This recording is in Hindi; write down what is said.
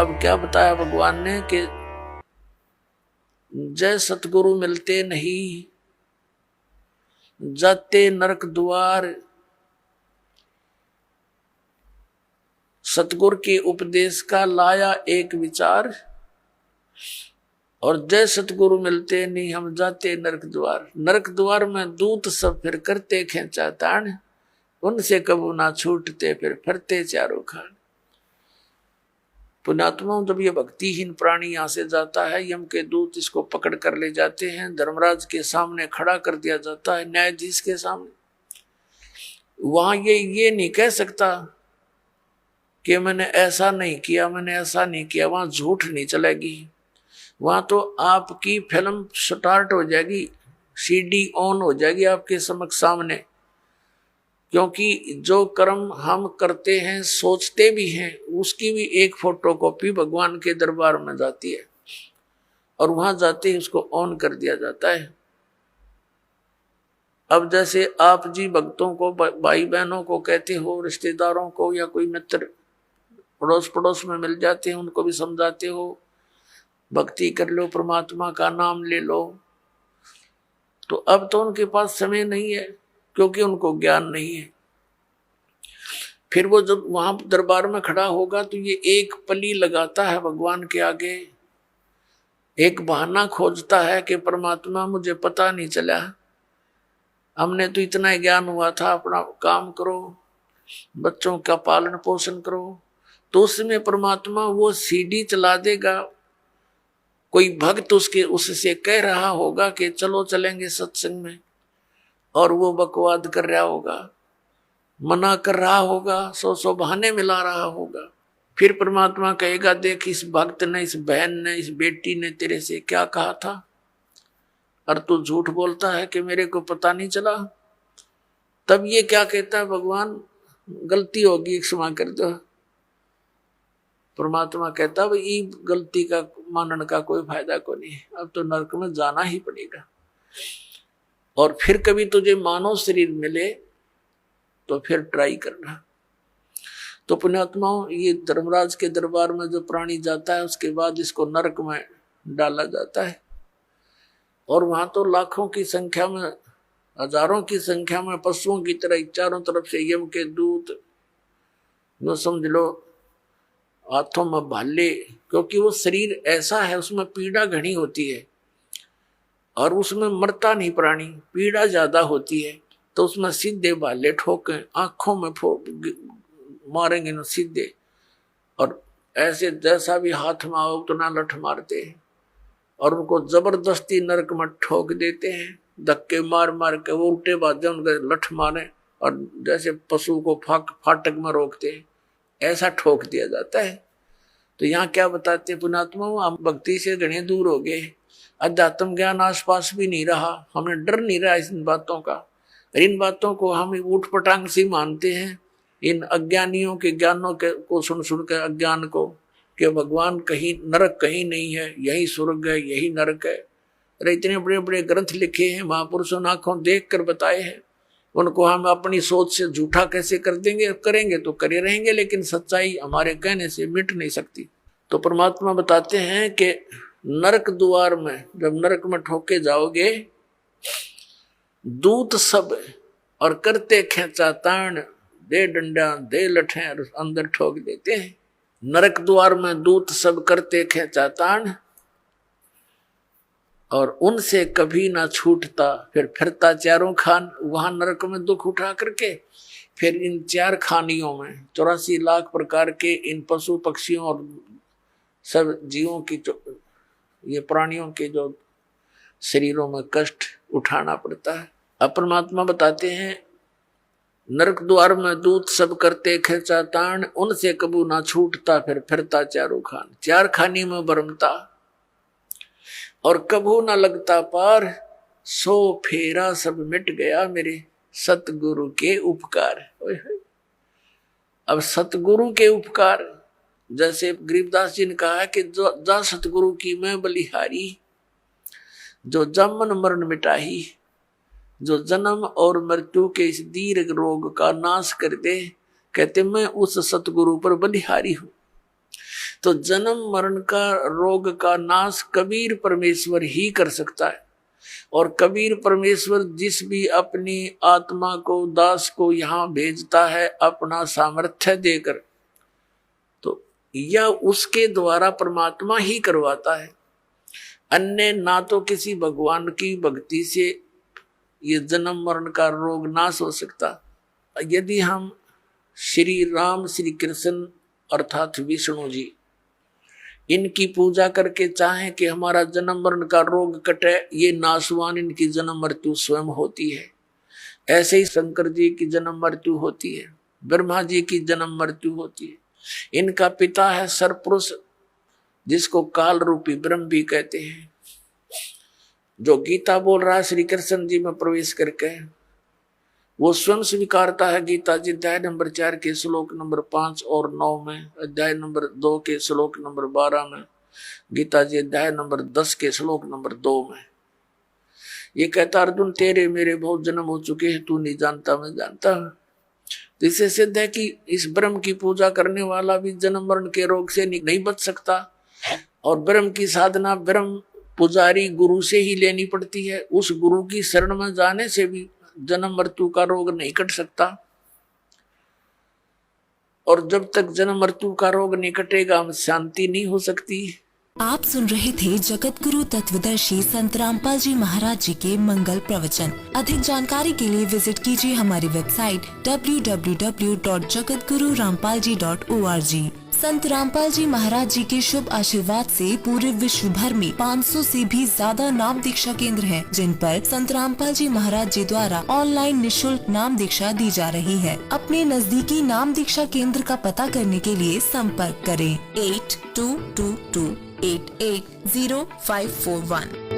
अब क्या बताया भगवान ने कि जय सतगुरु मिलते नहीं, जाते नरक द्वार। सतगुरु के उपदेश का लाया एक विचार, और जय सतगुरु मिलते नहीं, हम जाते नरक द्वार। नरक द्वार में दूत सब फिर करते खेचा तान, उनसे कबू ना छूटते फिर फरते चारों खान। पुण्यात्माओं, जब ये भक्तिहीन प्राणी यहां से जाता है, यम के दूत इसको पकड़ कर ले जाते हैं, धर्मराज के सामने खड़ा कर दिया जाता है, न्यायाधीश के सामने। वहां ये नहीं कह सकता कि मैंने ऐसा नहीं किया, मैंने ऐसा नहीं किया। वहां झूठ नहीं चलेगी, वहां तो आपकी फिल्म स्टार्ट हो जाएगी, सीडी ऑन हो जाएगी आपके समक्ष सामने। क्योंकि जो कर्म हम करते हैं, सोचते भी हैं, उसकी भी एक फोटोकॉपी भगवान के दरबार में जाती है, और वहां जाते ही उसको ऑन कर दिया जाता है। अब जैसे आप जी भक्तों को, भाई बहनों को कहते हो, रिश्तेदारों को या कोई मित्र पड़ोस में मिल जाते हैं, उनको भी समझाते हो भक्ति कर लो, परमात्मा का नाम ले लो। तो अब तो उनके पास समय नहीं है, क्योंकि उनको ज्ञान नहीं है। फिर वो जब वहां दरबार में खड़ा होगा तो ये एक पली लगाता है भगवान के आगे, एक बहाना खोजता है कि परमात्मा मुझे पता नहीं चला, हमने तो इतना ज्ञान हुआ था, अपना काम करो, बच्चों का पालन पोषण करो। तो उसमें परमात्मा वो सीडी चला देगा, कोई भक्त उससे कह रहा होगा कि चलो चलेंगे सत्संग में, और वो बकवाद कर रहा होगा, मना कर रहा होगा, सौ बहाने मिला रहा होगा। फिर परमात्मा कहेगा, देख इस भक्त ने, इस बहन ने, इस बेटी ने तेरे से क्या कहा था, और तू झूठ बोलता है कि मेरे को पता नहीं चला। तब ये क्या कहता है भगवान, गलती होगी, क्षमा कर दो। परमात्मा कहता भाई ये गलती का मानने का कोई फायदा को नहीं, अब तो नरक में जाना ही पड़ेगा। और फिर कभी तुझे मानव शरीर मिले तो फिर ट्राई करना। तो पुण्यात्माओं, ये धर्मराज के दरबार में जो प्राणी जाता है, उसके बाद इसको नरक में डाला जाता है, और वहां तो लाखों की संख्या में, हजारों की संख्या में पशुओं की तरह चारों तरफ से यम के दूत, जो समझ लो हाथों में भाले, क्योंकि वो शरीर ऐसा है, उसमें पीड़ा घनी होती है, और उसमें मरता नहीं प्राणी, पीड़ा ज्यादा होती है। तो उसमें सीधे भाले ठोके, आंखों में मारेंगे ना सीधे, और ऐसे जैसा भी हाथ में आओ उतना लठ मारते हैं, और उनको जबरदस्ती नरक में ठोक देते हैं, धक्के मार मार के। वो उल्टे बाजे उनके लठ मारे, और जैसे पशु को फाटक में रोकते हैं, ऐसा ठोक दिया जाता है। तो यहाँ क्या बताते पुण्यात्मा, हम भक्ति से घने दूर हो गए, अध्यात्म ज्ञान आसपास भी नहीं रहा, हमें डर नहीं रहा इन बातों का। इन बातों को हम ऊट पटांग से मानते हैं, इन अज्ञानियों के ज्ञानों के को सुन सुन के, अज्ञान को, कि भगवान कहीं, नरक कहीं नहीं है, यही स्वर्ग है, यही नरक है। अरे इतने बड़े बड़े ग्रंथ लिखे हैं, महापुरुषों ने आंखों देख कर बताए हैं, उनको हम अपनी सोच से झूठा कैसे कर देंगे, करेंगे तो करे रहेंगे, लेकिन सच्चाई हमारे कहने से मिट नहीं सकती। तो परमात्मा बताते हैं कि नरक द्वार में, जब नरक में ठोके जाओगे, दूत सब और करते खेचा ताण, दे डंडा दे लठे, अंदर ठोक देते हैं। नरक द्वार में दूत सब करते खेचा ताण, और उनसे कभी ना छूटता फिर फिरता चारों खान। वहां नरक में दुख उठा करके फिर इन चार खानियों में 84 लाख प्रकार के इन पशु पक्षियों और सब जीवों की, ये प्राणियों के जो शरीरों में कष्ट उठाना पड़ता है। अब परमात्मा बताते हैं, नरक द्वार में दूत सब करते खेचा ताण, उनसे कबू ना छूटता फिर फिरता चारों खान। चार खानी में भरमता और कबू न लगता पार, सो फेरा सब मिट गया मेरे सतगुरु के उपकार। अब सतगुरु के उपकार, जैसे गरीबदास जी ने कहा कि जो जा सतगुरु की मैं बलिहारी, जो जमन मरण मिटाही, जो जन्म और मृत्यु के इस दीर्घ रोग का नाश कर दे, कहते मैं उस सतगुरु पर बलिहारी हूं। तो जन्म मरण का रोग का नाश कबीर परमेश्वर ही कर सकता है। और कबीर परमेश्वर जिस भी अपनी आत्मा को, दास को यहाँ भेजता है अपना सामर्थ्य देकर, तो यह उसके द्वारा परमात्मा ही करवाता है। अन्य ना तो किसी भगवान की भक्ति से ये जन्म मरण का रोग नाश हो सकता। यदि हम श्री राम, श्री कृष्ण अर्थात विष्णु जी, इनकी पूजा करके चाहें कि हमारा जन्म मरण का रोग कटे, ये नाशवान इनकी जन्म मृत्यु स्वयं होती है। ऐसे ही शंकर जी की जन्म मृत्यु होती है, ब्रह्मा जी की जन्म मृत्यु होती है। इनका पिता है सरपुरुष, जिसको काल रूपी ब्रह्म भी कहते हैं। जो गीता बोल रहा है श्री कृष्ण जी में प्रवेश करके, वो स्वयं स्वीकारता है। गीता जी अध्याय नंबर 4 के श्लोक नंबर 5 और 9 में, अध्याय नंबर 2 के श्लोक नंबर 12 में, गीता जी अध्याय नंबर 10 के श्लोक नंबर 2 में ये कहता, अर्जुन तेरे मेरे बहुत जन्म हो चुके हैं, तू नहीं जानता मैं जानता हूं। तो इससे सिद्ध है कि इस ब्रह्म की पूजा करने वाला भी जन्म मरण के रोग से नहीं बच सकता। और ब्रह्म की साधना ब्रह्म पुजारी गुरु से ही लेनी पड़ती है। उस गुरु की शरण में जाने से भी जन्म मृत्यु का रोग नहीं कट सकता। और जब तक जन्म मृत्यु का रोग नहीं कटेगा, हम शांति नहीं हो सकती। आप सुन रहे थे जगत गुरु तत्वदर्शी संत रामपाल जी महाराज जी के मंगल प्रवचन। अधिक जानकारी के लिए विजिट कीजिए हमारी वेबसाइट www.jagatgururampalji.org। संत रामपाल जी महाराज जी के शुभ आशीर्वाद से पूरे विश्व भर में 500 से भी ज्यादा नाम दीक्षा केंद्र हैं, जिन पर संत रामपाल जी महाराज जी द्वारा ऑनलाइन निशुल्क नाम दीक्षा दी जा रही है। अपने नजदीकी नाम दीक्षा केंद्र का पता करने के लिए संपर्क करें 8222880541।